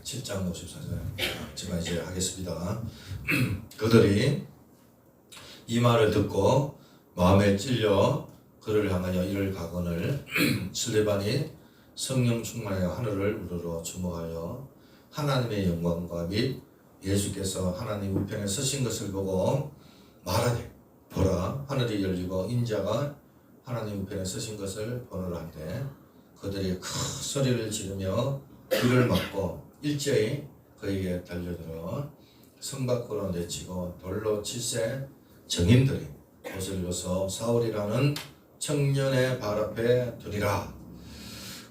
7장 54절 제가 이제 하겠습니다. 그들이 이 말을 듣고 마음에 찔려 그를 향하여 이를 가거늘 스데반이 성령 충만하여 하늘을 우러러 주목하여 하나님의 영광과 및 예수께서 하나님 우편에 서신 것을 보고 말하되 보라 하늘이 열리고 인자가 하나님 우편에 서신 것을 보노라 한데 그들이 큰 소리를 지르며 귀를 막고 일제히 그에게 달려들어 성 밖으로 내치고 돌로 칠세 정인들이 옷을 입어서 사울이라는 청년의 발 앞에 두니라.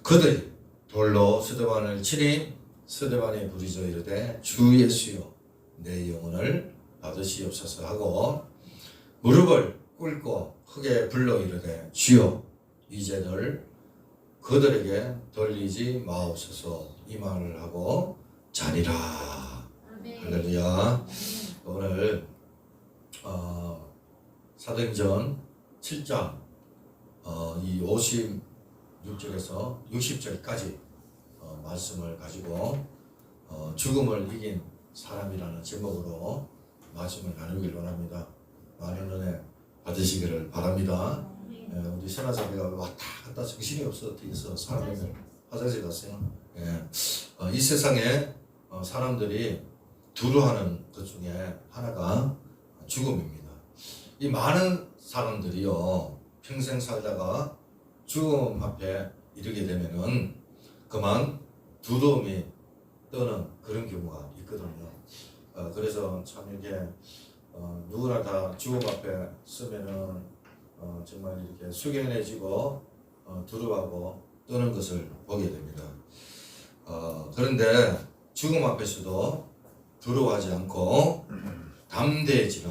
그들이 돌로 스데반을 치니 스데반이 부르짖어 이르되 주 예수여 내 영혼을 받으시옵소서 하고 무릎을 꿇고 크게 불러 이르되 주여 이제들 그들에게 돌리지 마옵소서 이 말을 하고 자니라. 할렐루야. 오늘 사도행전 7장 이 56절에서 60절까지 말씀을 가지고 죽음을 이긴 사람이라는 제목으로 말씀을 나누길 원합니다. 많은 은혜 받으시기를 바랍니다. 우리 세나자매가 왔다 갔다 정신이 없어 뒤에서 사람이 화장실 갔어요. 이 세상에 사람들이 두려워하는 것 중에 하나가 죽음입니다. 이 많은 사람들이요 평생 살다가 죽음 앞에 이르게 되면은 그만 두려움이 떠는 그런 경우가 있거든요. 그래서 참 이게 누구나 다 죽음 앞에 서면은 정말 이렇게 숙연해지고 두려워하고 떠는 것을 보게 됩니다. 그런데 죽음 앞에서도 두려워하지 않고 담대해지는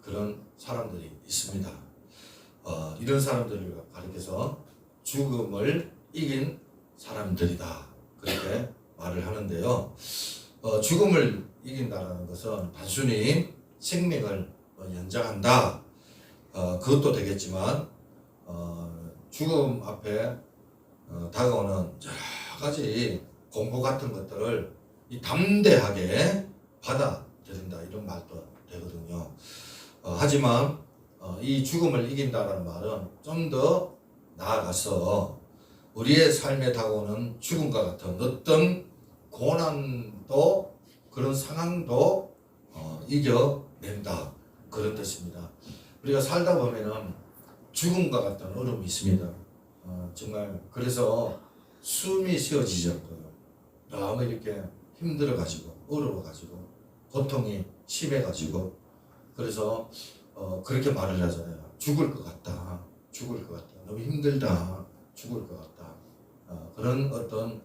그런 사람들이 있습니다. 이런 사람들을 가리켜서 죽음을 이긴 사람들이다 그렇게 말을 하는데요. 죽음을 이긴다는 것은 단순히 생명을 연장한다 그것도 되겠지만 죽음 앞에 다가오는 여러 가지 공포 같은 것들을 담대하게 받아들인다 이런 말도 되거든요. 하지만 이 죽음을 이긴다라는 말은 좀 더 나아가서 우리의 삶에 다가오는 죽음과 같은 어떤 고난도 그런 상황도 이겨낸다 그런 뜻입니다. 우리가 살다 보면은 죽음과 같은 어려움이 있습니다. 정말 그래서 숨이 쉬어지지 않고요. 너무 이렇게 힘들어가지고 어려워가지고 고통이 심해가지고 그래서 그렇게 말을 하잖아요. 죽을 것 같다. 죽을 것 같다. 너무 힘들다. 죽을 것 같다. 그런 어떤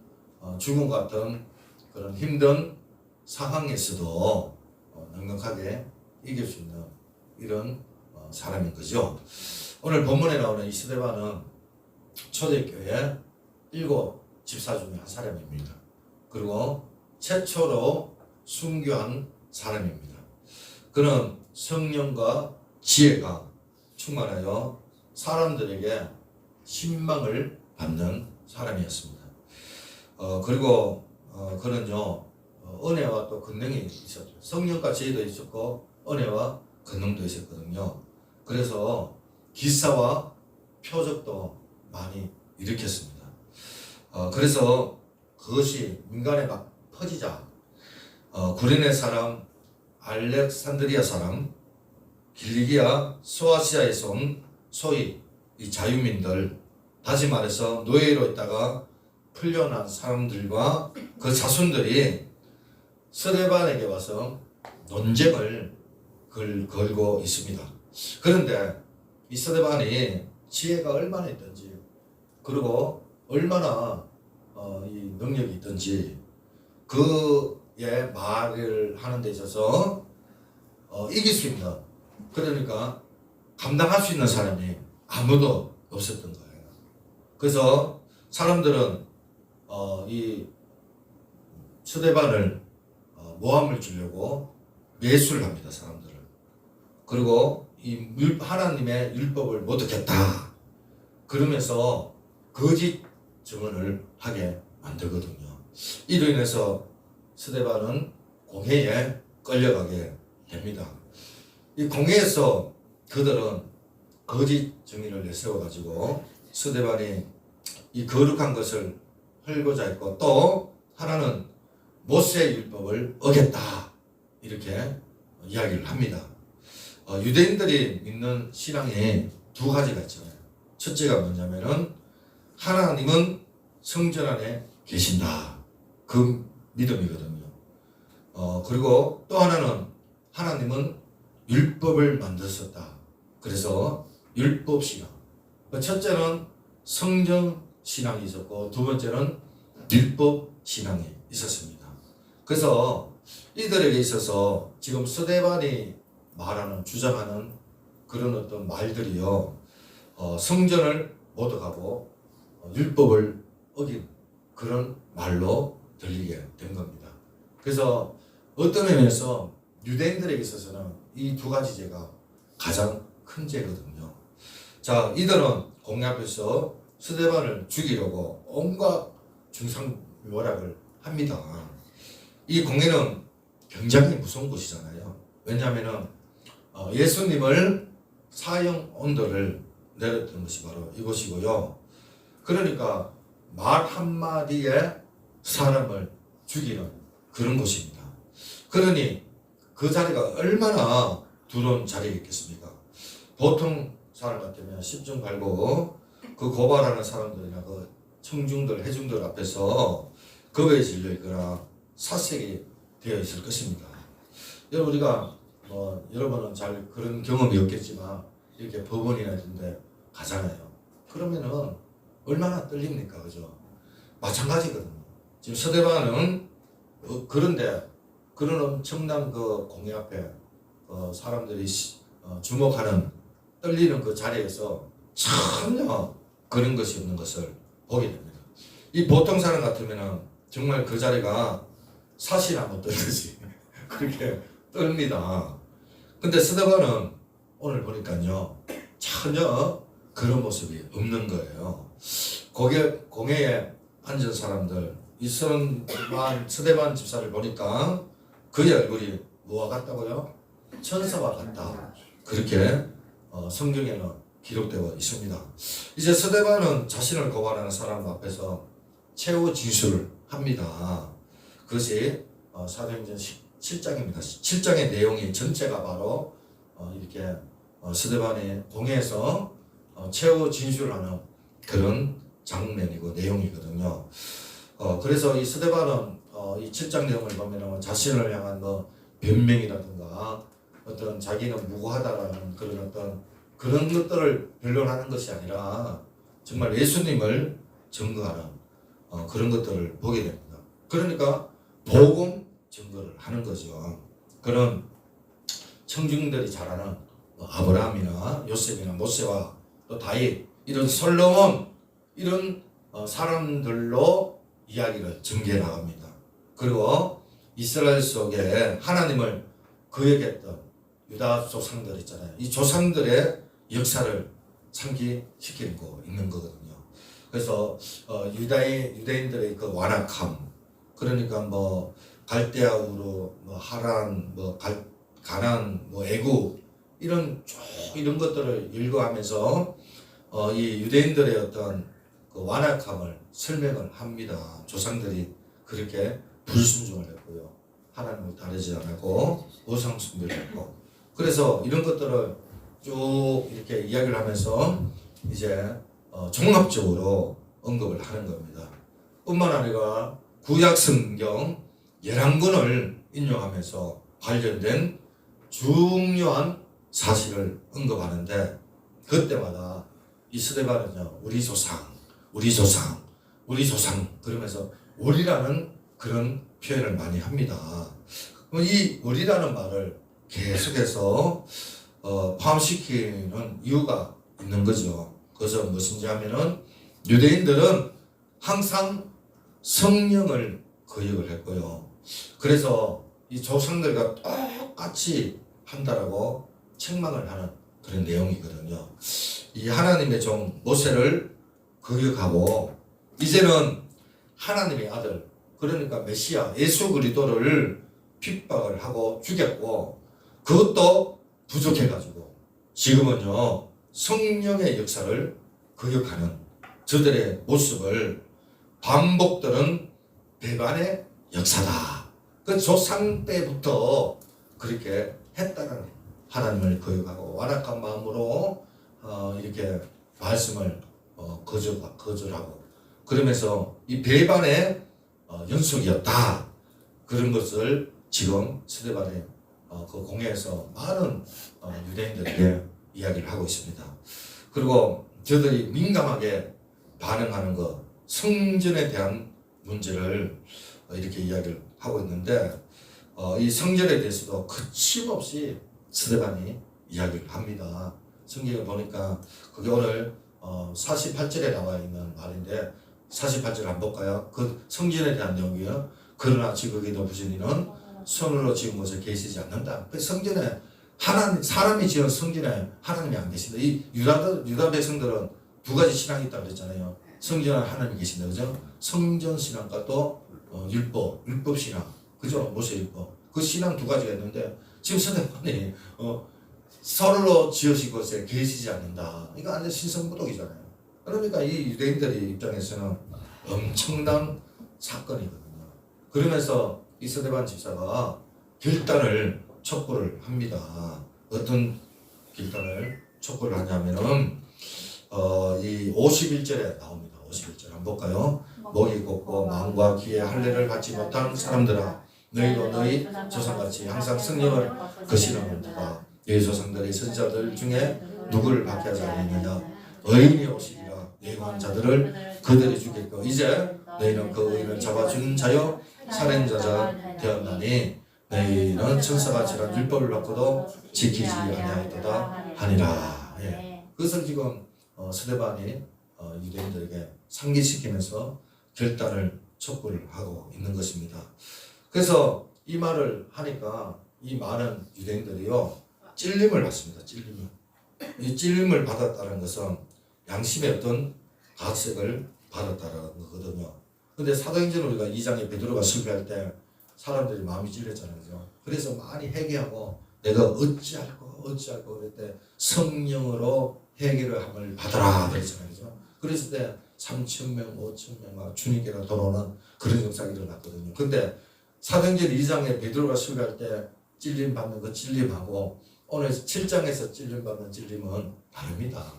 죽음 같은 그런 힘든 상황에서도 넉넉하게 이길 수 있는 이런 사람인 거죠. 오늘 본문에 나오는 이 스데반은 초대교회 7 집사 중에 한 사람입니다. 그리고 최초로 순교한 사람입니다. 그는 성령과 지혜가 충만하여 사람들에게 신망을 받는 사람이었습니다. 그리고 그는요 은혜와 또 권능이 있었죠. 성령과 지혜도 있었고 은혜와 권능도 있었거든요. 그래서 기사와 표적도 많이 일으켰습니다. 그래서 그것이 민간에 막 퍼지자 구레네 사람, 알렉산드리아 사람, 길리기아, 소아시아에서 온 소위 이 자유민들, 다시 말해서 노예로 있다가 풀려난 사람들과 그 자손들이 스데반에게 와서 논쟁을 걸고 있습니다. 그런데 이 스데반이 지혜가 얼마나 있든지 그리고 얼마나 이 능력이 있든지 그의 말을 하는 데 있어서 이길 수 있는 그러니까 감당할 수 있는 사람이 아무도 없었던 거예요. 그래서 사람들은 이 스데반을 모함을 주려고 매수를 합니다. 사람들을. 그리고 이 하나님의 율법을 못 듣겠다 그러면서 거짓 증언을 하게 만들거든요. 이로 인해서 스데반은 공회에 끌려가게 됩니다. 이 공회에서 그들은 거짓 정의를 내세워가지고 스데반이 이 거룩한 것을 헐고자 했고, 또 하나는 모세 율법을 어겼다 이렇게 이야기를 합니다. 유대인들이 믿는 신앙이 두 가지가 있잖아요. 첫째가 뭐냐면은 하나님은 성전 안에 계신다, 그 믿음이거든요. 그리고 또 하나는 하나님은 율법을 만드셨다, 그래서 율법 신앙. 첫째는 성전 신앙이 있었고, 두 번째는 율법 신앙이 있었습니다. 그래서 이들에게 있어서 지금 스데반이 말하는, 주장하는 그런 어떤 말들이요, 성전을 못 가고 율법을 어긴 그런 말로 들리게 된 겁니다. 그래서 어떤 의미에서 유대인들에게 있어서는 이 두 가지 죄가 가장 큰 죄거든요. 자, 이들은 공회 앞에서 스데반을 죽이려고 온갖 중상모략을 합니다. 이 공회는 굉장히 무서운 곳이잖아요. 왜냐하면 예수님을 사형 언도를 내렸던 것이 바로 이곳이고요. 그러니까 말 한마디에 사람을 죽이는 그런 곳입니다. 그러니 그 자리가 얼마나 두려운 자리겠습니까? 보통 사람 같으면 십중 팔구 그 고발하는 사람들이나 그 청중들, 회중들 앞에서 겁에 질려 있거나 사색이 되어 있을 것입니다. 여러분, 우리가 여러분은 잘 그런 경험이 없겠지만 이렇게 법원이나 이런 데 가잖아요. 그러면은 얼마나 떨립니까? 그죠? 마찬가지거든요. 지금 서대반은 그런데 그런 엄청난 그 공회 앞에 사람들이 주목하는, 떨리는 그 자리에서 전혀 그런 것이 없는 것을 보게 됩니다. 이 보통 사람 같으면은 정말 그 자리가 사시나무 떨듯이 그렇게 떫니다. 근데 스데반은 오늘 보니까요, 전혀 그런 모습이 없는 거예요. 공회에 앉은 사람들, 이 스데반 집사를 보니까 그의 얼굴이 뭐와 같다고요? 천사와 같다, 그렇게 성경에는 기록되어 있습니다. 이제 스데반은 자신을 고발하는 사람 앞에서 최후 진술을 합니다. 그것이 사도행전 7장입니다. 7장의 내용이 전체가 바로 이렇게 스데반의 공회에서 최후 진술하는 그런 장면이고 내용이거든요. 그래서 이 스데반은 이 7장 내용을 보면 자신을 향한 변명이라든가 어떤 자기는 무고하다라는 그런 것들을 변론하는 것이 아니라 정말 예수님을 증거하는 그런 것들을 보게 됩니다. 그러니까 복음 증거를 하는 거죠. 그런 청중들이 잘 아는 아브라함이나 요셉이나 모세와 또 다윗, 이런 솔로몬, 이런 사람들로 이야기를 전개해 나갑니다. 그리고 이스라엘 속에 하나님을 거역했던 유다 조상들 있잖아요. 이 조상들의 역사를 상기시키고 있는 거거든요. 그래서 유대인들의 그 완악함, 그러니까 갈대아 우르, 하란, 가나안, 애굽, 이런 것들을 읽어가면서 이 유대인들의 어떤 그 완악함을 설명을 합니다. 조상들이 그렇게 불순종을 했고요, 하나님을 따르지 않았고 우상 숭배를 했고, 그래서 이런 것들을 쭉 이렇게 이야기를 하면서 이제 종합적으로 언급을 하는 겁니다. 뿐만 아니라 구약 성경 11권을 인용하면서 관련된 중요한 사실을 언급하는데, 그때마다 이 스데반은요, 우리 조상 그러면서 우리라는 그런 표현을 많이 합니다. 이 우리라는 말을 계속해서 포함시키는 이유가 있는 거죠. 그래서 무엇인지 하면은 유대인들은 항상 성령을 거역을 했고요, 그래서 이 조상들과 똑같이 한다라고 책망을 하는 그런 내용이거든요. 이 하나님의 종 모세를 거역하고 이제는 하나님의 아들 그러니까 메시아 예수 그리스도를 핍박을 하고 죽였고 그것도 부족해가지고 지금은요 성령의 역사를 거역하는 저들의 모습을 반복되는 배반의 역사다. 그 조상 때부터 그렇게 했다는 하나님을 거역하고 완악한 마음으로 이렇게 말씀을 거절하고 그러면서 이 배반의 연속이었다. 그런 것을 지금 스데반의 그 공회에서 많은 유대인들에게 이야기를 하고 있습니다. 그리고 저들이 민감하게 반응하는 것, 성전에 대한 문제를 이렇게 이야기를 하고 있는데 이 성전에 대해서도 거침없이 스데반이 이야기를 합니다. 성경을 보니까 그게 오늘 48절에 나와 있는 말인데 48절 한번 볼까요? 그 성전에 대한 내용이요. 그러나 지극히 높으신 이는 손으로 지은 곳에 계시지 않는다. 그 성전에 하나님, 사람이 지은 성전에 하나님이 안 계신다. 이 유다 백성들은 두 가지 신앙이 있다고 그랬잖아요. 성전에 하나님이 계신다. 그죠? 성전 신앙과 또 율법 신앙. 그죠? 모세율법. 그 신앙 두 가지가 있는데 지금 스데반이 손으로 지으신 곳에 계시지 않는다. 이거 완전 신성모독이잖아요. 그러니까 이 유대인들의 입장에서는 엄청난 사건이거든요. 그러면서 이 스데반 집사가 결단을 촉구를 합니다. 어떤 결단을 촉구를 하냐면은 이 51절에 나옵니다. 51절 한번 볼까요? 목이 곱고 마음과 귀에 할례를 받지 못한 사람들아 너희도 너희 조상같이 항상 성령을 거시는 누가 너희 조상들의 선지자들 중에 누구를 받게 하지 않느냐 의인이 오시리라 예고한 자들을 그들이 죽겠고 이제 너희는 그 의인을 잡아준 자여 살인자자 되었나니 너희는 천사같이란 율법을 받고도 지키지 아니하였도다 하니라. 예. 그것을 지금 스데반이 유대인들에게 상기시키면서 결단을 촉구를 하고 있는 것입니다. 그래서 이 말을 하니까 이 많은 유대인들이요 찔림을 받습니다. 이 찔림을 받았다는 것은 양심의 어떤 가책을 받았다는 거거든요. 근데 사도행전 우리가 2장에 베드로가 실패할 때 사람들이 마음이 찔렸잖아요. 그래서 많이 회개하고 내가 어찌할꼬 그럴 때 성령으로 회개를 함을 받아라 그랬잖아요. 그랬을 때 3,000명, 5,000명 주님께로 돌아오는 그런 역사가 일어났거든요. 근데 사도행전 2장에 베드로가 실패할 때 찔림 받는 그 찔림하고 오늘 7장에서 찔림 받는 찔림은 다릅니다.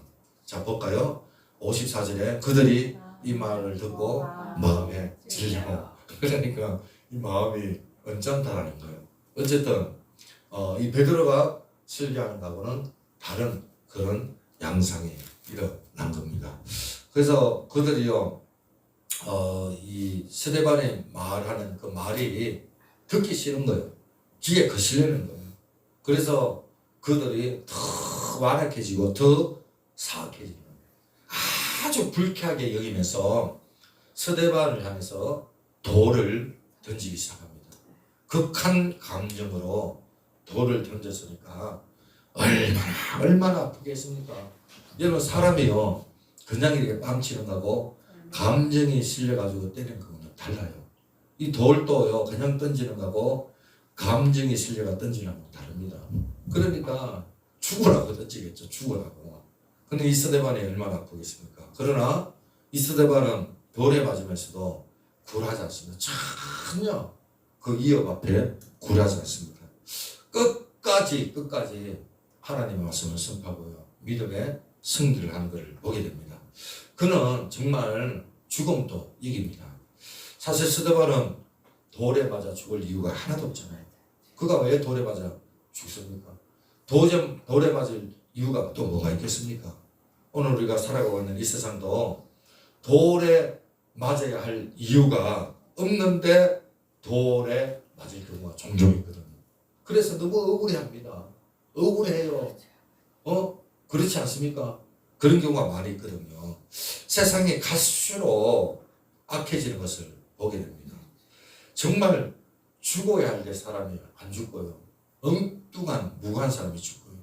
자 볼까요? 54절에 그들이 이 말을 듣고 마음에 찔리고 그러니까 이 마음이 언짢다라는 거예요. 어쨌든 이 베드로가 설교하는 거하고는 다른 그런 양상이 일어난 겁니다. 그래서 그들이요 이 스데반이 말하는 그 말이 듣기 싫은 거예요. 귀에 거슬리는 거예요. 그래서 그들이 더 완악해지고 더 사악해지는 거예요. 아주 불쾌하게 여기면서 스데반을 향해서 돌을 던지기 시작합니다. 극한 감정으로 돌을 던졌으니까 얼마나 아프겠습니까? 여러분 사람이요 그냥 이렇게 뺨치는 거하고 감정이 실려가지고 때리는 거는 달라요. 이 돌도요 그냥 던지는 거하고 감정이 실려가 던지는 거는 다릅니다. 그러니까 죽으라고 던지겠죠. 죽으라고. 근데 이 스데반이 얼마나 아프겠습니까? 그러나 이 스데반은 돌에 맞으면서도 굴하지 않습니다. 전혀 그 위협 앞에 굴하지 않습니다. 끝까지 하나님의 말씀을 선포하고요. 믿음의 승리를 하는 것을 보게 됩니다. 그는 정말 죽음도 이깁니다. 사실 스데반은 돌에 맞아 죽을 이유가 하나도 없잖아요. 그가 왜 돌에 맞아 죽습니까? 돌에 맞을 이유가 또 뭐가 있겠습니까? 오늘 우리가 살아가고 있는 이 세상도 돌에 맞아야 할 이유가 없는데 돌에 맞을 경우가 종종 있거든요. 그래서 너무 억울해합니다. 억울해요. 그렇지 않습니까? 그런 경우가 많이 있거든요. 세상이 갈수록 악해지는 것을 보게 됩니다. 정말 죽어야 할 때 사람이 안 죽고요. 엉뚱한 무고한 사람이 죽고요.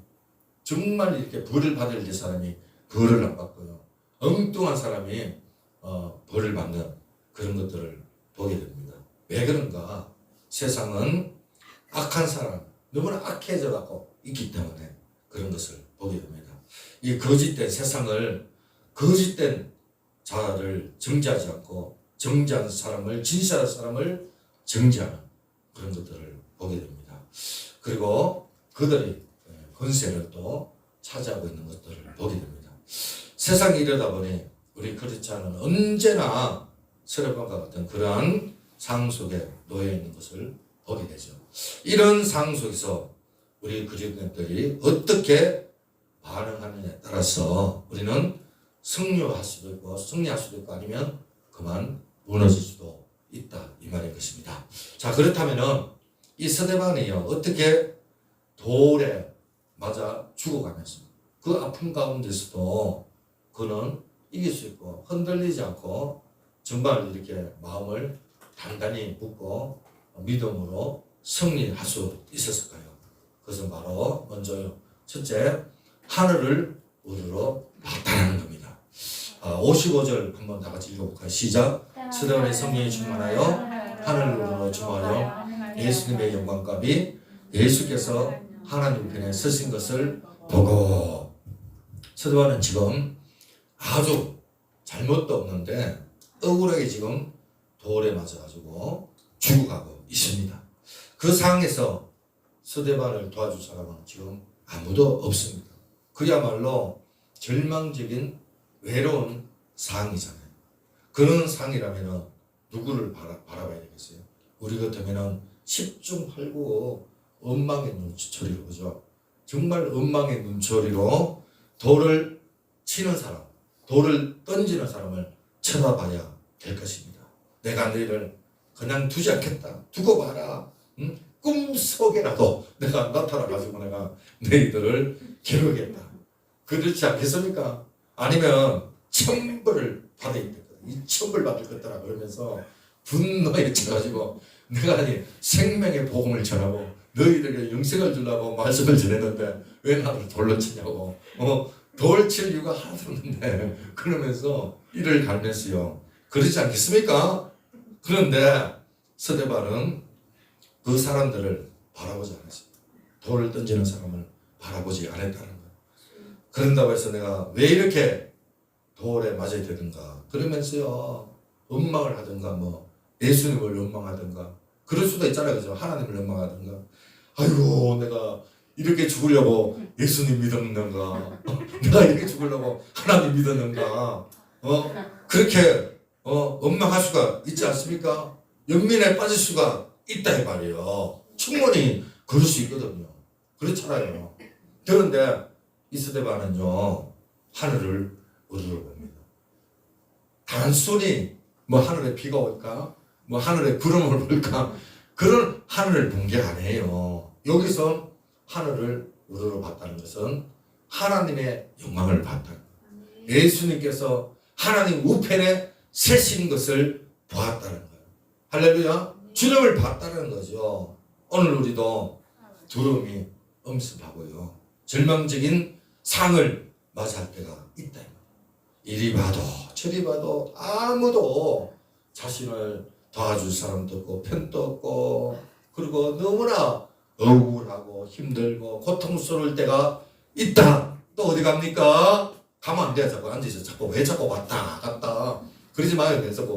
정말 이렇게 벌을 받을 때 사람이 벌을 안 받고요. 엉뚱한 사람이 벌을 받는 그런 것들을 보게 됩니다. 왜 그런가? 세상은 악한 사람, 너무나 악해져 갖고 있기 때문에 그런 것을 보게 됩니다. 이 거짓된 세상을, 거짓된 자를 정죄하지 않고 정죄한 사람을, 진실한 사람을 정죄하는 그런 것들을 보게 됩니다. 그리고 그들이 권세를 또 차지하고 있는 것들을 보게 됩니다. 세상이 이러다 보니 우리 크리스찬은 언제나 서려방과 같은 그러한 상 속에 놓여 있는 것을 보게 되죠. 이런 상 속에서 우리 그리스도인들이 어떻게 반응하느냐에 따라서 우리는 승리할 수도 있고 승리할 수도 있고 아니면 그만 무너질 수도 있다 이 말인 것입니다. 자, 그렇다면은 이 스데반이요 어떻게 돌에 맞아 죽어가면서 그 아픔 가운데서도 그는 이길 수 있고 흔들리지 않고 정말 이렇게 마음을 단단히 붙고 믿음으로 승리할 수 있었을까요? 그것은 바로 먼저 첫째, 하늘을 우러러 봤다는 겁니다. 55절 한번 다 같이 읽어볼까요? 시작. 스데반의 성령이 충만하여 하늘을 우러러 주하여 예수님의 영광값이 예수께서 하나님 편에 서신 것을 보고. 스데반은 지금 아주 잘못도 없는데 억울하게 지금 돌에 맞아가지고 죽어가고 있습니다. 그 상황에서 스데반을 도와줄 사람은 지금 아무도 없습니다. 그야말로 절망적인 외로운 상황이잖아요. 그런 상황이라면 누구를 바라봐야 되겠어요? 우리 같으면 10중 8구 엉망의 눈초리로, 그죠? 정말 엉망의 눈초리로 돌을 치는 사람, 돌을 던지는 사람을 쳐다봐야 될 것입니다. 내가 너희를 그냥 두지 않겠다. 두고 봐라. 응? 꿈속에라도 내가 나타나가지고 내가 너희들을 겨루겠다. 그렇지 않겠습니까? 아니면 천벌을 받을 때, 이 천벌 받을 것더라 그러면서 분노에 쳐가지고 내가 아니 생명의 복음을 전하고 너희들에게 영생을 주려고 말씀을 전했는데 왜 나를 돌로 치냐고. 돌 칠 이유가 하나도 없는데 그러면서 이를 갈면서요. 그렇지 않겠습니까? 그런데 스데반은 그 사람들을 바라보지 않았습니다. 돌을 던지는 사람을 바라보지 않았다는 거예요. 그런다고 해서 내가 왜 이렇게 돌에 맞아야 되는가 그러면서요 원망을 하든가 뭐 예수님을 원망하든가 그럴 수도 있잖아요. 그죠? 하나님을 원망하든가 아이고 내가 이렇게 죽으려고 예수님 믿었는가 내가 이렇게 죽으려고 하나님 믿었는가 그렇게 원망할 수가 있지 않습니까? 연민에 빠질 수가 있다 이 말이에요. 충분히 그럴 수 있거든요. 그렇잖아요. 그런데 이 스데반은요 하늘을 우러러 봅니다. 단순히 뭐 하늘에 비가 올까 뭐 하늘에 구름을 볼까 그런 하늘을 본 게 아니에요. 여기서 하늘을 우러러 봤다는 것은 하나님의 영광을 봤다는 거예요. 예수님께서 하나님 우편에 세신 것을 보았다는 거예요. 할렐루야. 주님을 봤다는 거죠. 오늘 우리도 두려움이 엄습하고요. 절망적인 상을 맞이할 때가 있다. 이리 봐도 저리 봐도 아무도 자신을 도와줄 사람도 없고 편도 없고 그리고 너무나 억울하고 힘들고 고통스러울 때가 있다. 또 어디 갑니까? 가면 안 돼. 자꾸 앉아있어. 자꾸 왜 자꾸 왔다 갔다 그러지 마요. 계속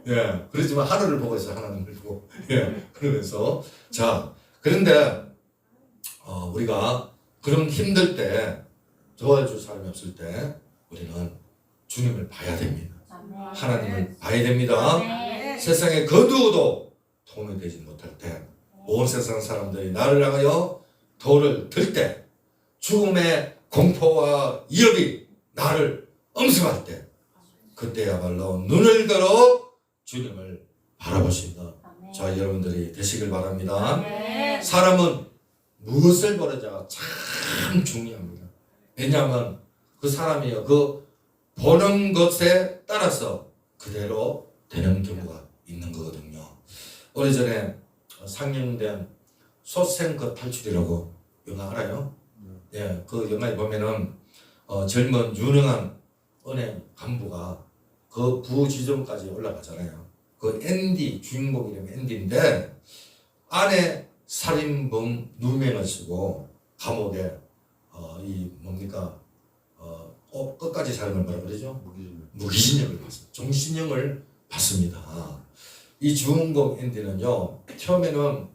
예, 그러지만 하늘을 보고 있어요. 하나님을 보고. 예, 그러면서 자 그런데 우리가 그런 힘들 때 도와줄 사람이 없을 때 우리는 주님을 봐야 됩니다. 하나님을 봐야 됩니다. 세상에 그 누구도 도움이 되지 못할 때 온 세상 사람들이 나를 향하여 돌을 들 때 죽음의 공포와 위협이 나를 엄습할 때 그때야말로 눈을 들어 주님을 바라볼 수 있는 자 여러분들이 되시길 바랍니다. 사람은 무엇을 보느냐 참 중요합니다. 왜냐하면 그 사람이요 그 보는 것에 따라서 그대로 되는 경우가 있는 거거든요. 오래전에 상영된 소생거 탈출이라고 영화 알아요? 예, 그 영화에 보면은 젊은 유능한 은행 간부가 그 부지점까지 올라가잖아요. 그 앤디 주인공 이름이 앤디인데 안에 살인범 누명을 쓰고 감옥에 이 뭡니까 끝까지 사람을 뭐라 그러죠? 무기징역을 받습니다. 종신형을 받습니다. 이 주인공 앤디는요 처음에는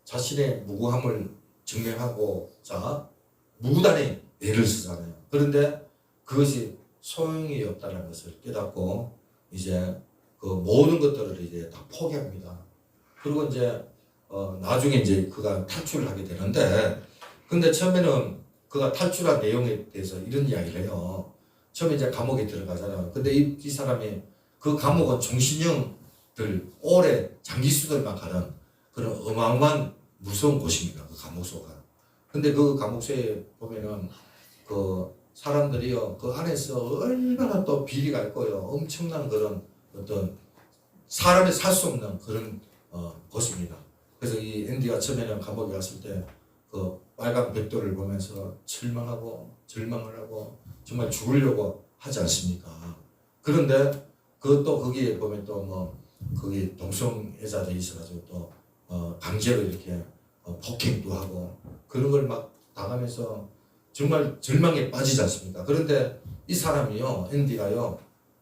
자신의 무고함을 증명하고자 무단의 애를 쓰잖아요. 그런데 그것이 소용이 없다는 것을 깨닫고 이제 그 모든 것들을 이제 다 포기합니다. 그리고 이제 나중에 이제 그가 탈출을 하게 되는데 근데 처음에는 그가 탈출한 내용에 대해서 이런 이야기를 해요. 처음에 이제 감옥에 들어가잖아요. 근데 이 사람이 그 감옥은 종신형들 오래 장기수들만 가는 그런 어마어마한 무서운 곳입니다. 그 감옥소가. 근데 그 감옥소에 보면은 그 사람들이요 그 안에서 얼마나 또 비리가 있고요 엄청난 그런 어떤 사람이 살 수 없는 그런 곳입니다. 그래서 이 앤디가 처음에는 감옥에 갔을 때 그 빨간 벽돌을 보면서 절망을 하고 정말 죽으려고 하지 않습니까? 그런데 그것도 거기에 보면 또 뭐 거기 동성애자들이 있어가지고 또 강제로 이렇게 폭행도 하고 그런 걸 막 당하면서 정말 절망에 빠지지 않습니까? 그런데 이 사람이요 앤디가요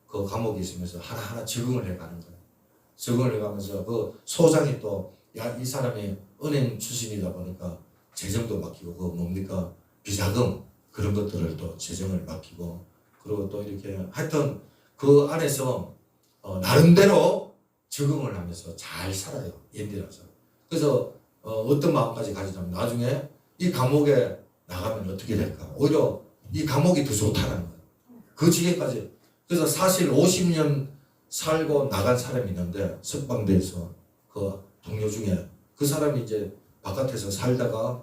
그 감옥에 있으면서 하나하나 적응을 해가는 거예요. 적응을 해가면서 그 소장이 또 이 사람이 은행 출신이다 보니까 재정도 맡기고 그 뭡니까 비자금 그런 것들을 또 재정을 맡기고 그리고 또 이렇게 하여튼 그 안에서 나름대로 적응을 하면서 잘 살아요 앤디라서. 그래서 어떤 마음까지 가지냐면 나중에 이 감옥에 나가면 어떻게 될까 오히려 이 감옥이 더 좋다는 거예요. 그 지경까지. 그래서 사실 50년 살고 나간 사람이 있는데 석방돼서 그 동료 중에 그 사람이 이제 바깥에서 살다가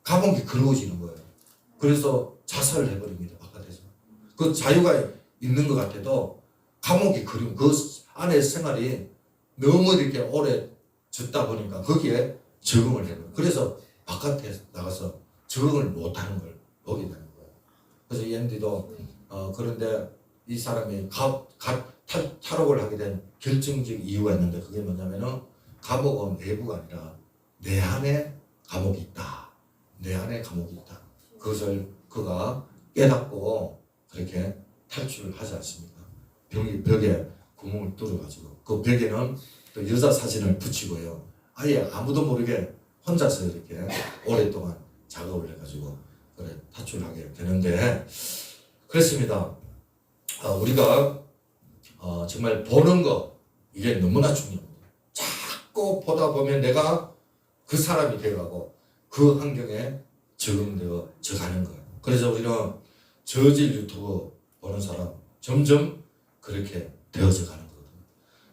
감옥이 그리워지는 거예요. 그래서 자살을 해버립니다. 바깥에서. 그 자유가 있는 것 같아도 감옥이 그리운 그 안에 생활이 너무 이렇게 오래 졌다 보니까 거기에 적응을 해버려요. 그래서 바깥에 나가서 적응을 못하는 걸 보게 되는 거예요. 그래서 이 앤디도 그런데 이 사람이 탈옥을 하게 된 결정적 이유가 있는데 그게 뭐냐면은 감옥은 내부가 아니라 내 안에 감옥이 있다. 내 안에 감옥이 있다. 그것을 그가 깨닫고 그렇게 탈출을 하지 않습니까? 벽에 구멍을 뚫어가지고 그 벽에는 또 여자 사진을 붙이고요. 아예 아무도 모르게 혼자서 이렇게 오랫동안 작업을 해가지고 그래 탈출하게 되는데 그렇습니다. 우리가 정말 보는 거 이게 너무나 중요합니다. 자꾸 보다 보면 내가 그 사람이 되어가고 그 환경에 적응되어 가는 거예요. 그래서 우리는 저질 유튜브 보는 사람 점점 그렇게 되어져 가는 거거든요.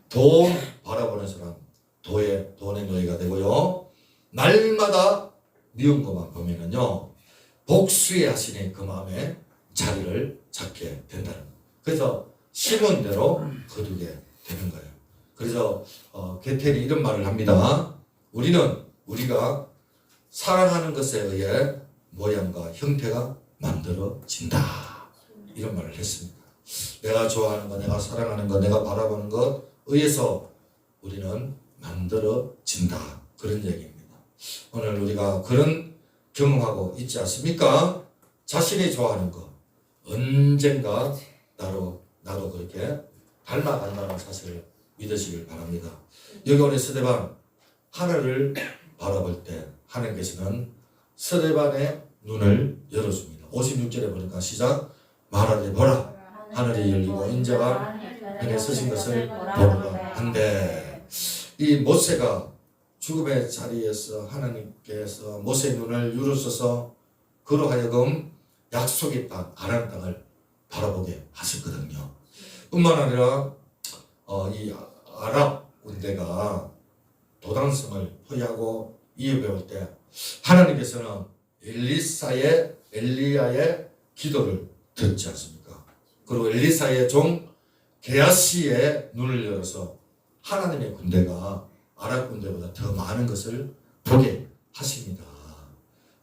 돈 바라보는 사람 돈의 노예가 되고요. 날마다 미운 것만 보면은요 복수의 하시니 그 마음에 자리를 잡게 된다는 거예요. 그래서 심은 대로 거두게 되는 거예요. 그래서 게텔이 이런 말을 합니다. 우리가 사랑하는 것에 의해 모양과 형태가 만들어진다. 이런 말을 했습니다. 내가 좋아하는 것, 내가 사랑하는 것, 내가 바라보는 것 의해서 우리는 만들어진다. 그런 얘기입니다. 오늘 우리가 그런 경험하고 있지 않습니까? 자신이 좋아하는 것 언젠가 나도 그렇게 닮아간다는 사실을 믿으시길 바랍니다. 여기 오늘 스데반 하늘을 바라볼 때 하나님께서는 스데반의 눈을 열어줍니다. 56절에 보니까 시작 말하되 보라 하늘이 열리고 인자가 눈에 서신 것을 보노라 한데 이 모세가 죽음의 자리에서 하나님께서 모세의 눈을 열어줘서 그로 하여금 약속의 땅 가나안 땅을 바라보게 하셨거든요. 뿐만 아니라 이 아랍 군대가 도단성을 포위하고 이어배울 때 하나님께서는 엘리야의 기도를 듣지 않습니까? 그리고 엘리사의 종 게하시의 눈을 열어서 하나님의 군대가 아랍 군대보다 더 많은 것을 보게 하십니다.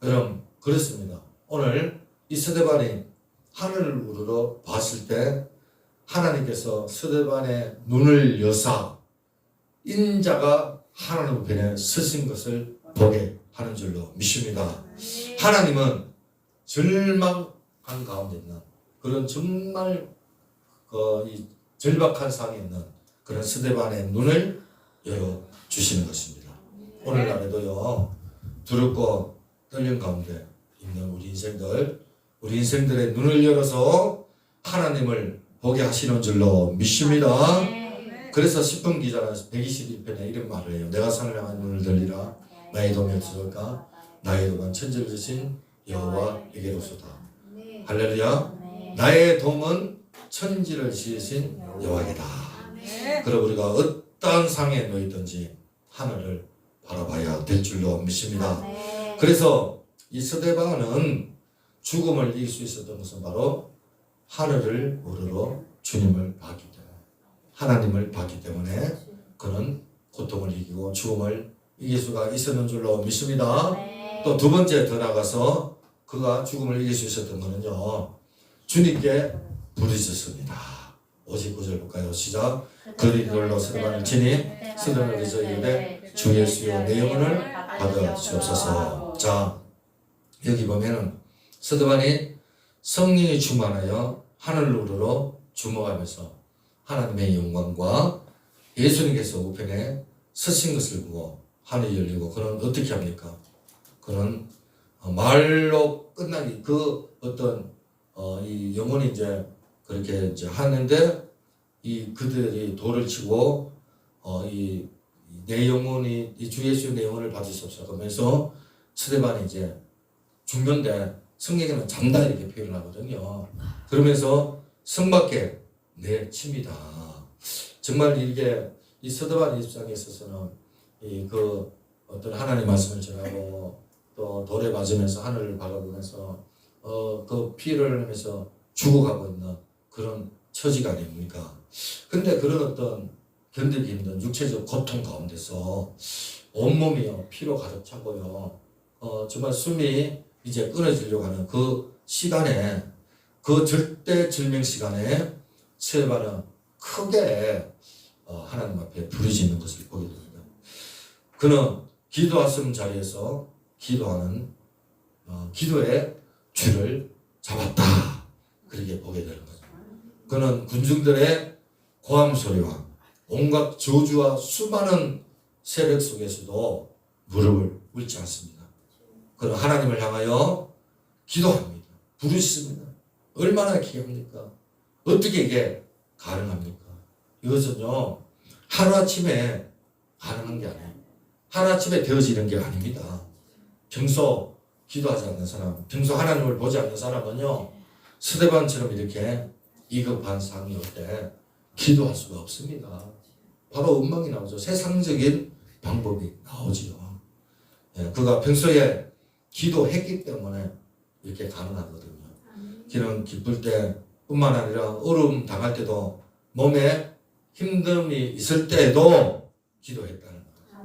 여러분 그렇습니다. 오늘 이 스데반이 하늘을 우러러 봤을 때 하나님께서 스데반의 눈을 여사 인자가 하나님 편에 서신 것을 보게 하는 줄로 믿습니다. 하나님은 절망한 가운데 있는 그런 정말 이 절박한 상황에 있는 그런 스데반의 눈을 열어 주시는 것입니다. 오늘날에도요, 두렵고 떨림 가운데 있는 우리 인생들의 눈을 열어서 하나님을 보게 하시는 줄로 믿습니다. 그래서 시편 기자는 122편에 이런 말을 해요. 내가 산을 향한 눈을 들리라. 나의 도움이 어디서올까? 나의 도움은 천지를 지신 여호와에게로소다. 할렐루야. 나의 도움은 천지를 지으신 여호와에게다. 그럼 우리가 어떠한 상에 놓이든지 하늘을 바라봐야 될 줄로 믿습니다. 그래서 이 스데반은 죽음을 이길 수 있었던 것은 바로 하늘을 우러러 주님을 봤기 때문에, 하나님을 봤기 때문에 그는 고통을 이기고 죽음을 이길 수가 있었는 줄로 믿습니다. 또 두 번째 더 나가서 그가 죽음을 이길 수 있었던 것은요, 주님께 부르짖었습니다. 59절 볼까요? 시작. 그리로 스데반을 치니 스데반을 그저 이르되 주 예수여 내 영혼을 받으시옵소서. 자, 여기 보면은 스데반이 성령이 충만하여 하늘을 우러러 주목하면서 하나님의 영광과 예수님께서 우편에 서신 것을 보고 하늘이 열리고, 그는 어떻게 합니까? 그는 말로 끝나기 그 어떤 이 영혼이 이제 그렇게 이제 하는데, 이 그들이 돌을 치고 이 내 영혼이 이 주 예수의 내 영혼을 받으시옵소서 하면서 스데반이 이제 죽는데 성경에는 잠다 이렇게 표현하거든요. 그러면서 성 밖에 내칩니다. 정말 이게 이 스데반 입장에 있어서는 이 그 어떤 하나님 말씀을 전하고 또 돌에 맞으면서 하늘을 바라보면서 그 피를 흘리면서 죽어가고 있는 그런 처지가 아닙니까? 근데 그런 어떤 견디기 힘든 육체적 고통 가운데서 온몸이요 피로 가득 차고요, 정말 숨이 이제 끊어지려고 하는 그 시간에, 그 절대 절명 시간에 스데반은 크게 하나님 앞에 부르짖는 것을 보게 됩니다. 그는 기도하는 자리에서 기도하는 기도의 줄을 잡았다, 그렇게 보게 되는 거죠. 그는 군중들의 고함 소리와 온갖 저주와 수많은 세력 속에서도 무릎을 꿇지 않습니다. 그는 하나님을 향하여 기도합니다. 부르십니다. 얼마나 귀합니까? 어떻게 이게 가능합니까? 이것은요, 하루아침에 가능한 게 아니에요. 하루아침에 되어지는 게 아닙니다. 평소 기도하지 않는 사람, 평소 하나님을 보지 않는 사람은요, 스데반처럼 이렇게 위급한 상황이 올 때 기도할 수가 없습니다. 바로 엉망이 나오죠. 세상적인 방법이 나오지요. 예, 그가 평소에 기도했기 때문에 이렇게 가능하거든요. 그는 기쁠 때뿐만 아니라 어려움 당할 때도, 몸에 힘듦이 있을 때도 기도했다는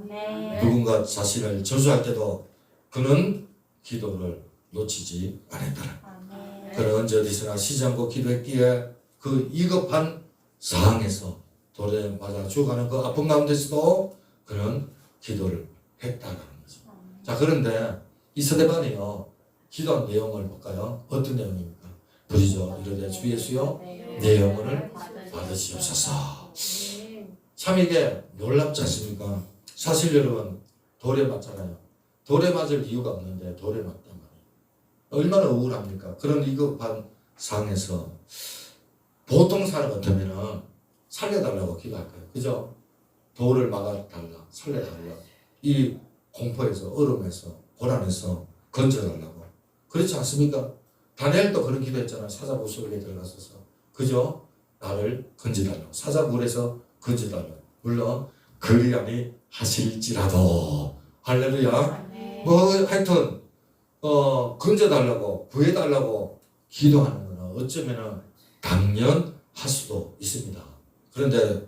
거예요. 누군가 자신을 저주할 때도 그는 기도를 놓치지 않았다는 거예요. 그는 언제 어디서나 쉬지 않고 기도했기에 그 위급한 상황에서 돌에 맞아 죽어가는 그 아픔 가운데서도 그는 기도를 했다는 거죠. 자, 그런데 이 스데반이요, 기도한 내용을 볼까요? 어떤 내용입니까? 부르짖어 이르되 주 예수여 내 영혼을 받으시옵소서. 참 이게 놀랍지 않습니까? 사실 여러분, 돌에 맞잖아요. 돌에 맞을 이유가 없는데 돌에 맞단 말이에요. 얼마나 우울합니까? 그런 위급한 상황에서 보통 사람 같으면은 살려달라고 기도할까요? 그죠? 돌을 막아달라, 살려달라. 이 공포에서, 어려움에서, 고난에서 건져달라고. 그렇지 않습니까? 다니엘도 그런 기도했잖아요. 사자굴 속에 들어가서서. 그죠? 나를 건져달라고. 사자굴에서 건져달라고. 물론 그리하니 하실지라도. 할렐루야. 뭐 하여튼 건져달라고, 구해달라고 기도하는 거는 어쩌면은 당연할 수도 있습니다. 그런데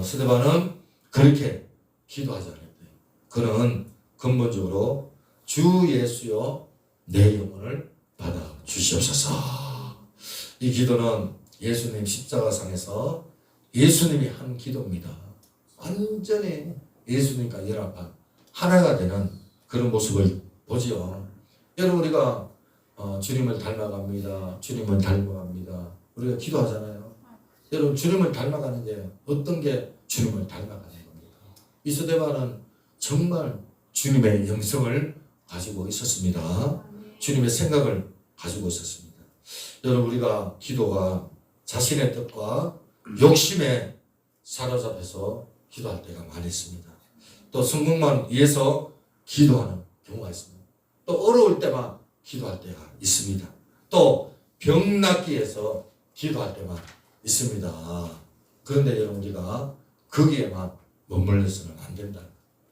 스데반은 그렇게 기도하지 않았대요. 그는 근본적으로 주 예수여 내 영혼을 받아 주시옵소서. 이 기도는 예수님 십자가상에서 예수님이 한 기도입니다. 완전히 예수님과 연합한 하나가 되는 그런 모습을 보지요. 여러분 우리가 주님을 닮아갑니다. 주님을 닮아갑니다. 우리가 기도하잖아요. 여러분 주님을 닮아가는 게 어떤 게 주님을 닮아가는 겁니까? 이스데반은 정말 주님의 영성을 가지고 있었습니다. 주님의 생각을 가지고 있었습니다. 여러분 우리가 기도가 자신의 뜻과 욕심에 사로잡혀서 기도할 때가 많이 있습니다. 또 성공만 위해서 기도하는 경우가 있습니다. 또 어려울 때만 기도할 때가 있습니다. 또 병 낫기 위해서 기도할 때만 있습니다. 그런데 여러분 우리가 거기에만 머물러서는 안 된다.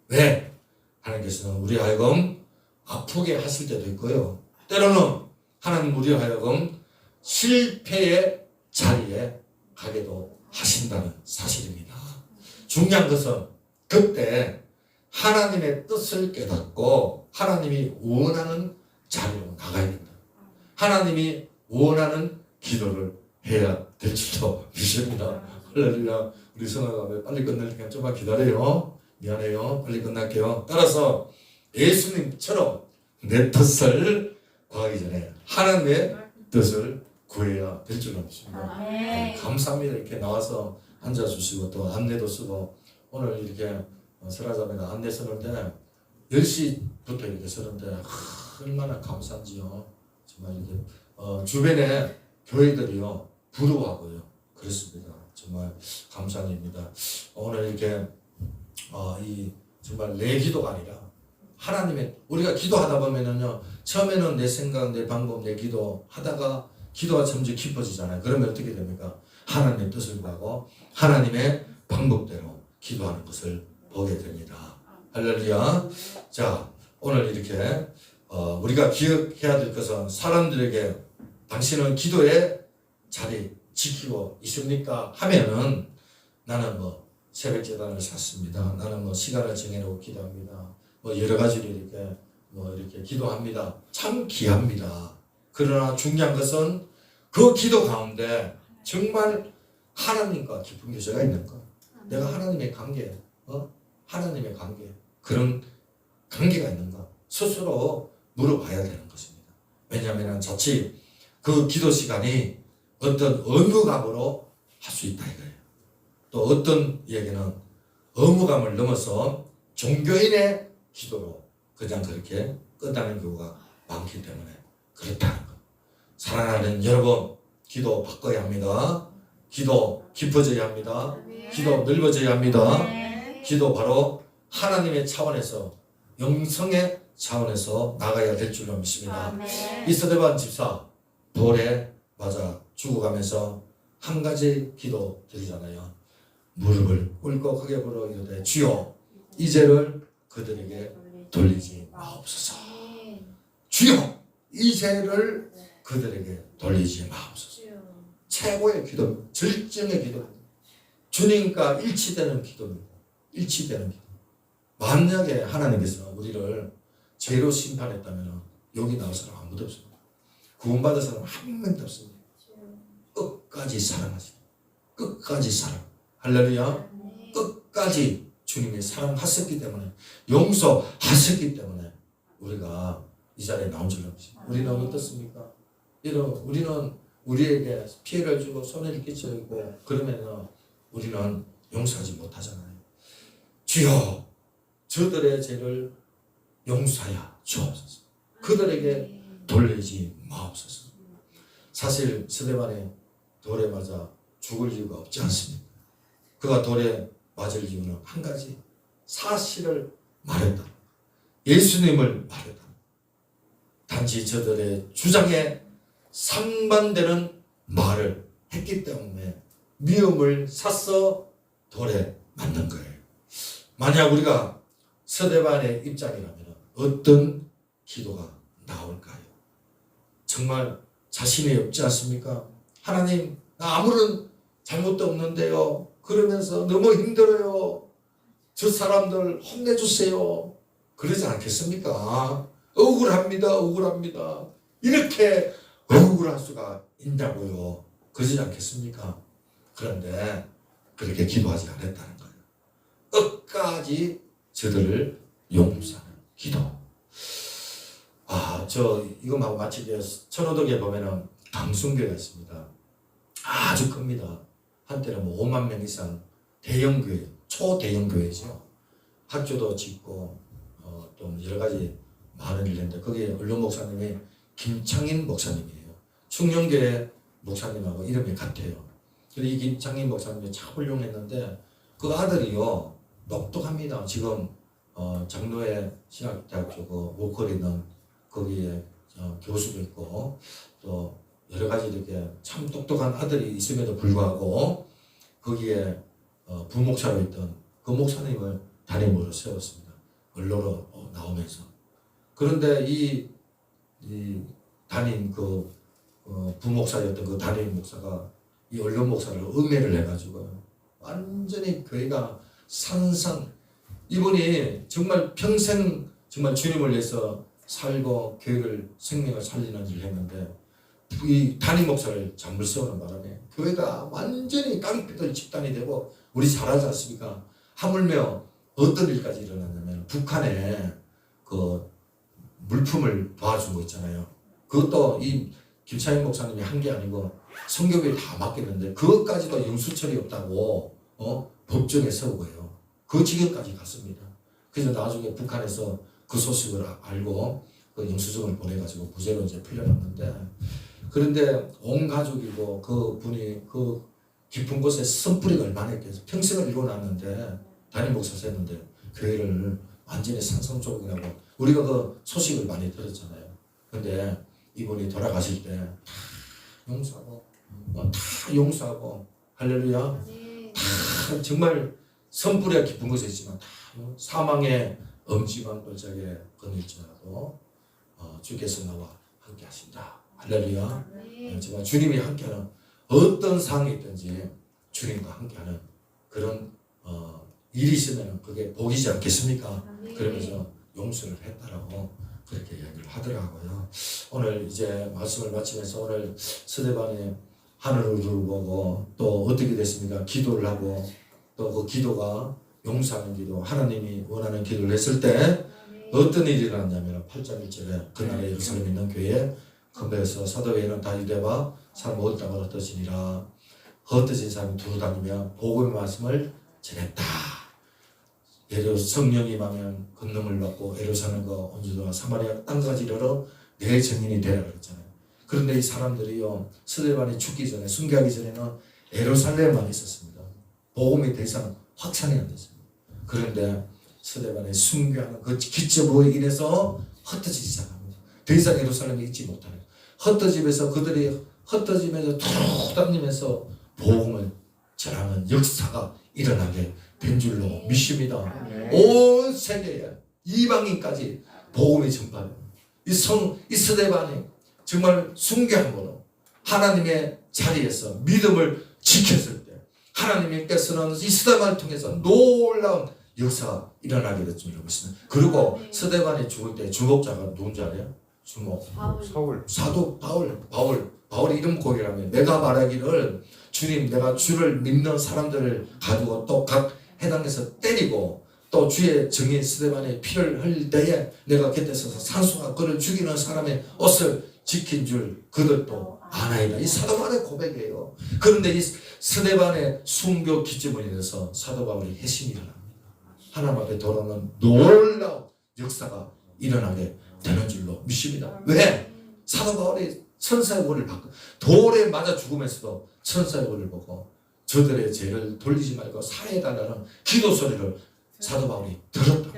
왜? 하나님께서는 우리 하여금 아프게 하실 때도 있고요. 때로는 하나님 우리 하여금 실패의 자리에 가게도 하신다는 사실입니다. 중요한 것은 그때 하나님의 뜻을 깨닫고 하나님이 원하는 자리로 나가야 된다. 하나님이 원하는 기도를 해야 될 줄도 믿습니다. 할렐루야. 우리 성화가 빨리 끝날 테니까 좀만 기다려요. 미안해요. 빨리 끝날게요. 따라서 예수님처럼 내 뜻을 구하기 전에 하나님의 뜻을 구해야 될 줄로 믿습니다. 감사합니다. 이렇게 나와서 앉아주시고 또 안내도 쓰고 오늘 이렇게 설화자매가 안내 쓰는데 10시부터 이렇게 쓰는데 얼마나 감사한지요. 정말 이렇게 주변에 교회들이요 부러워하고요. 그렇습니다. 정말 감사한 일입니다. 오늘 이렇게 이 정말 내 기도가 아니라 하나님의 우리가 기도하다 보면은요 처음에는 내 생각, 내 방법, 내 기도 하다가 기도가 점점 깊어지잖아요. 그러면 어떻게 됩니까? 하나님의 뜻을 구하고 하나님의 방법대로 기도하는 것을 보게 됩니다. 할렐루야. 자, 오늘 이렇게 우리가 기억해야 될 것은 사람들에게 당신은 기도의 자리 지키고 있습니까? 하면은 나는 뭐 새벽 제단을 샀습니다. 나는 뭐 시간을 정해놓고 기도합니다. 뭐 여러 가지로 이렇게 뭐 이렇게 기도합니다. 참 귀합니다. 그러나 중요한 것은 그 기도 가운데 정말 하나님과 깊은 교제가 있는 것. 내가 하나님의 관계, 하나님의 관계 그런 관계가 있는가 스스로 물어봐야 되는 것입니다. 왜냐하면 자칫 그 기도 시간이 어떤 의무감으로 할 수 있다 이거예요. 또 어떤 이야기는 의무감을 넘어서 종교인의 기도로 그냥 그렇게 끝나는 경우가 많기 때문에 그렇다는 것. 사랑하는 여러분, 기도 바꿔야 합니다. 기도 깊어져야 합니다. 기도 넓어져야 합니다. 기도 바로 하나님의 차원에서 영성의 차원에서 나가야 될 줄로 믿습니다. 이스데반 집사 돌에 맞아 죽어가면서 한 가지 기도 드리잖아요. 무릎을 꿇고 부르 이르되 주여 이 죄를 그들에게 돌리지 마옵소서. 주여 이 죄를 그들에게 돌리지 마옵소서. 최고의 기도, 절정의 기도. 주님과 일치되는 기도입니다. 일치되는 기도. 만약에 하나님께서 우리를 죄로 심판했다면 여기 나올 사람 아무도 없습니다. 구원받은 사람 한 명도 없습니다. 끝까지 사랑하십니다. 끝까지 사랑. 할렐루야. 끝까지 주님이 사랑하셨기 때문에 용서하셨기 때문에 우리가 이 자리에 나온 줄로 믿습니다. 우리는 어떻습니까? 우리는 우리에게 피해를 주고 손해를 끼치고 그러면 우리는 용서하지 못하잖아요. 주여 저들의 죄를 용서하여 주옵소서. 그들에게 돌리지 마옵소서. 사실 스데반이 돌에 맞아 죽을 이유가 없지 않습니까? 그가 돌에 맞을 이유는 한 가지, 사실을 말했다. 예수님을 말했다. 단지 저들의 주장에 상반되는 말을 했기 때문에 미움을 사서 돌에 맞는 거예요. 만약 우리가 스데반의 입장이라면 어떤 기도가 나올까요? 정말 자신이 없지 않습니까? 하나님, 나 아무런 잘못도 없는데요. 그러면서 너무 힘들어요. 저 사람들 혼내주세요. 그러지 않겠습니까? 억울합니다. 억울합니다. 이렇게 억울할 수가 있냐고요. 그러지 않겠습니까? 그런데 그렇게 기도하지 않았다는 거예요. 끝까지 저들을 용서하는 기도. 저 이거하고 마치 천호동에 보면은 강순교가 있습니다. 아주 큽니다. 한때는 뭐 5만 명 이상 대형 교회, 초대형 교회죠. 학교도 짓고 또 여러 가지 많은 일 했는데 거기에 언론 목사님이 김창인 목사님이에요. 충령교회 목사님하고 이름이 같아요. 근데 이 김창인 목사님이 참 훌륭했는데 그 아들이요 똑똑합니다. 지금 장로회 신학대학교 그 워커리는 거기에 교수도 있고 또 여러 가지 이렇게 참 똑똑한 아들이 있음에도 불구하고 거기에 부목사로 있던 그 목사님을 담임으로 세웠습니다. 언론으로 나오면서. 그런데 이 담임 부목사였던 그 담임 목사가 이 언론 목사를 음해를 해가지고 완전히 교회가 이분이 정말 평생 정말 주님을 위해서 살고 교회를 생명을 살리는 일을 했는데 이 담임 목사를 잘못 세우는 바람에 교회가 완전히 깡패들 집단이 되고 우리 잘 알지 않습니까? 하물며 어떤 일까지 일어났냐면 북한에 그 물품을 도와준 거 있잖아요. 그것도 이 김창인 목사님이 한 게 아니고 성교회에 다 맡겼는데 그것까지도 영수철이 없다고 법정에 세우고요. 그 지경까지 갔습니다. 그래서 나중에 북한에서 그 소식을 알고 그 영수증을 보내가지고 무죄로 이제 풀려났는데 그런데 온 가족이고 그 분이 그 깊은 곳에 선뿌리가 얼마나 있겠어. 평생을 이뤄놨는데 담임 목사 했는데 교회를 완전히 산성조각이라고 우리가 그 소식을 많이 들었잖아요. 근데 이분이 돌아가실 때 다 용서하고 할렐루야. 다 정말 선뿌리가 깊은 곳에 있지만 다 사망의 엄지만 골짜기에 거닐지라도 주께서 나와 함께 하신다. 할렐루야. 정말 주님이 함께하는 어떤 상황이 있든지 주님과 함께하는 그런 일이 있으면 그게 복이지 않겠습니까? 그러면서 용서를 했다라고 그렇게 이야기를 하더라고요. 오늘 이제 말씀을 마치면서 오늘 스데반이 하늘을 보고 또 어떻게 됐습니까? 기도를 하고 또 그 기도가 용서하는 기도, 하나님이 원하는 기도를 했을 때 어떤 일이 일어났냐면 8장 1절에 그날에 예루살렘에 있는 교회에 건배에서 사도회의는 다 유대와 사람 모든 땅을 흩어지니라. 흩어진 사람이 두루 다니며 복음의 말씀을 전했다. 성령이 임하면 권능을 받고 예루살렘과 온 유다와 사마리아 땅까지 이르러 내 증인이 되라 그랬잖아요. 그런데 이 사람들이요 스데반이 죽기 전에 순교하기 전에는 예루살렘만 있었습니다. 복음이 더 이상 확산이 안 됐습니다. 그런데 스데반의 순교하는 그 기점으로 인해서 흩어지기 시작합니다. 더 이상 예루살렘에 있지 못하는 흩어지면서 그들이 흩어지면서 툭 다니면서 복음을 전하는 역사가 일어나게 된 줄로 믿습니다. 온 세계에 이방인까지 복음이 전파돼요. 이 스데반이 정말 순교함으로 하나님의 자리에서 믿음을 지켰을 때 하나님께서는 이 스데반을 통해서 놀라운 역사가 일어나게 됐 줄로 믿습니다. 그리고 스데반이 죽을 때 주목자가 누군지 알아요? 주목 사도 바울이 이런 고백이라면 내가 말하기를 주님 내가 주를 믿는 사람들을 가지고 또 각 해당에서 때리고 또 주의 증인 스데반의 피를 흘릴 때에 내가 곁에 서서 산수가 그를 죽이는 사람의 옷을 지킨 줄 그들도 아나이다. 이 사도 바울의 고백이에요. 그런데 이 스데반의 순교 기점을 인해서 사도 바울이 회심이 일어납니다. 하나님 앞에 돌아오는 놀라운 역사가 일어나게 되는 줄로 믿습니다. 왜? 사도 바울이 천사의 권을 받고 돌에 맞아 죽으면서도 천사의 권을 보고 저들의 죄를 돌리지 말고 살해해달라는 기도 소리를 사도 바울이 들었다.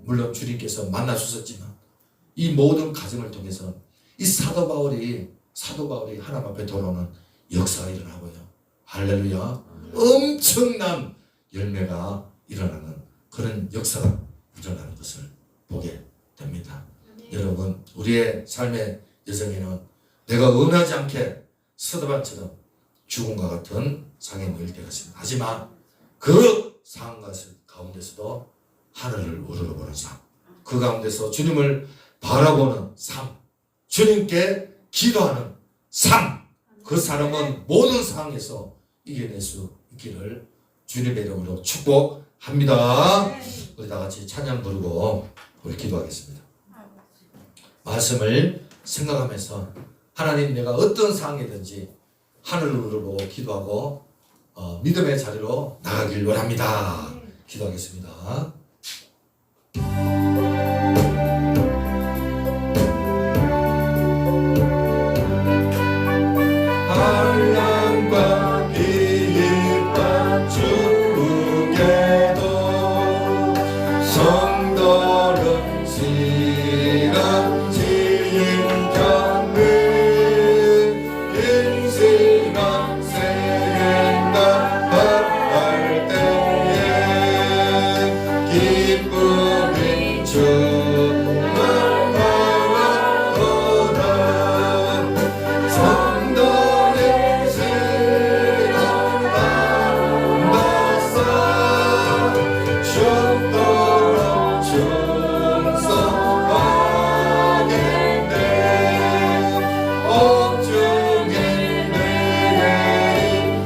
물론 주님께서 만나주셨지만 이 모든 과정을 통해서 이 사도 바울이 하나님 앞에 돌아오는 역사가 일어나고요. 할렐루야. 엄청난 열매가 일어나는 그런 역사가 일어나는 것을 보게 됩니다. 여러분 우리의 삶의 여정에는 내가 원하지 않게 스데반처럼 죽음과 같은 상에 놓일 때가 있습니다. 하지만 그 상황 가운데서도 하늘을 우러러보는 삶, 그 가운데서 주님을 바라보는 삶, 주님께 기도하는 삶, 그 사람은 모든 상황에서 이겨낼 수 있기를 주님의 이름으로 축복합니다. 합니다. 우리 다 같이 찬양 부르고 우리 기도하겠습니다. 말씀을 생각하면서 하나님, 내가 어떤 상황이든지 하늘을 보고 기도하고 믿음의 자리로 나가길 원합니다. 기도하겠습니다. 한량과 비입과 축복에도 성도는 시간 지인 경배 인생한 생각 할 때에 기쁨이 충만하도다. 성도의 시간 만나서 죽도록 충성하겠네. 옥중에 내게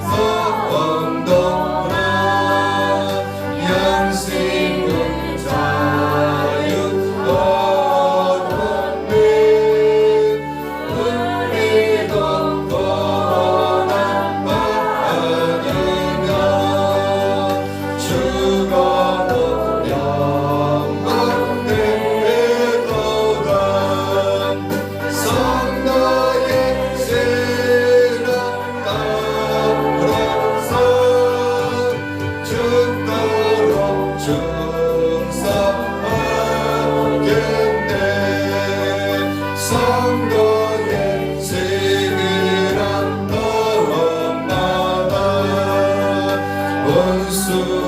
성도라 양심은 자유 얻었네. 우리도 떠나 받으며 죽어도 영광되도다. 성도의 신앙 따라서 죽도록 충성하겠네. 성도의 신앙 너마다 원수